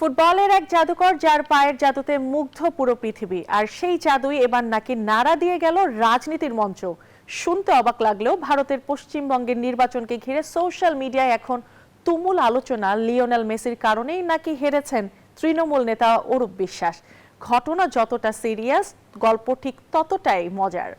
ফুটবলের এক জাদুকর যার পায়ের জাদুতে মুগ্ধ পুরো পৃথিবী, আর সেই জাদুই এবার নাকি নাড়া দিয়ে গেল রাজনীতির মঞ্চ। শুনতে অবাক লাগলেও ভারতের পশ্চিমবঙ্গের নির্বাচনকে ঘিরে সোশ্যাল মিডিয়ায় এখন তুমুল আলোচনা। লিওনেল মেসির কারণেই নাকি হেরেছেন তৃণমূল নেতা অরূপ বিশ্বাস। ঘটনা যতটা সিরিয়াস, গল্প ঠিক ততটাই মজার।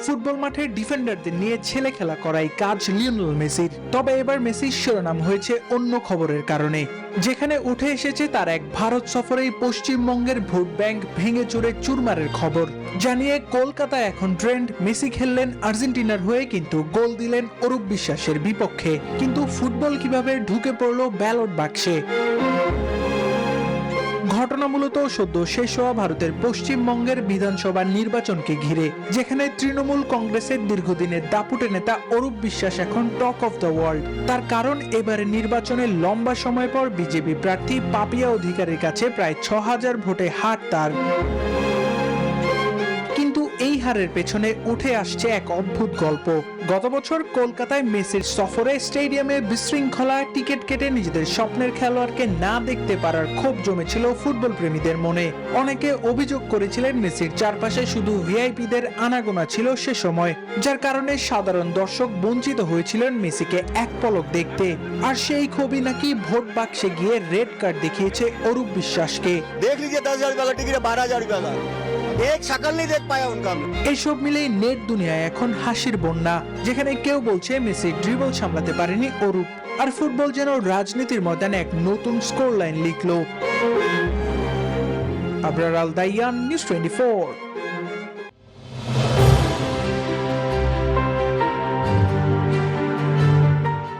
ফুটবল মাঠে ডিফেন্ডারদের নিয়ে ছেলে খেলা করাই কাজ লিওনেল মেসির। তবে এবার মেসির শিরোনাম হয়েছে অন্য খবরের কারণে, যেখানে উঠে এসেছে তার এক ভারত সফরেই পশ্চিমবঙ্গের ভোট ব্যাংক ভেঙে চুরে চুরমারের খবর। জানিয়ে কলকাতায় এখন ট্রেন্ড, মেসি খেললেন আর্জেন্টিনার হয়ে কিন্তু গোল দিলেন অরূপ বিশ্বাসের বিপক্ষে। কিন্তু ফুটবল কিভাবে ঢুকে পড়লো ব্যালট বাক্সে? ঘটনা মূলত সদ্য শেষ হওয়া ভারতের পশ্চিমবঙ্গের বিধানসভা নির্বাচনকে ঘিরে, যেখানে তৃণমূল কংগ্রেসের দীর্ঘদিনের দাপুটে নেতা অরূপ বিশ্বাস এখন টক অফ দ্য ওয়ার্ল্ড। তার কারণ, এবারে নির্বাচনে লম্বা সময় পর বিজেপি প্রার্থী পাপিয়া অধিকারীর কাছে প্রায় ৬,০০০ ভোটে হার তার। কিন্তু এই হারের পেছনে উঠে আসছে এক অদ্ভুত গল্প। গত বছর কলকাতায় মেসির সফরে স্টেডিয়ামে বিশৃঙ্খলা, টিকিট কেটে নিজেদের স্বপ্নের খেলোয়াড়কে না দেখতে পারার ক্ষোভ জমেছিল ফুটবল প্রেমীদের মনে। অনেকে অভিযোগ করেছিলেন মেসির চারপাশে শুধু ভিআইপিদের আনাগোনা ছিল সে সময়, যার কারণে সাধারণ দর্শক বঞ্চিত হয়েছিলেন মেসিকে এক পলক দেখতে। আর সেই ক্ষোভই নাকি ভোট বাক্সে গিয়ে রেড কার্ড দেখিয়েছে অরূপ বিশ্বাসকে। देख लीजिए 10,000 का टिकट 12,000 रुपया का, एक शक्ल नहीं देख पाया उनका। এইসব মিলে নেট দুনিয়ায় এখন হাসির বন্যা, যেখানে কেউ বলছে মেসি ড্রিবল সামলাতে পারেনি অরূপ, আর ফুটবল যেন রাজনীতির ময়দানে এক নতুন স্কোর লাইন লিখলো। আবরার আল দাইয়ান, নিউজ 24।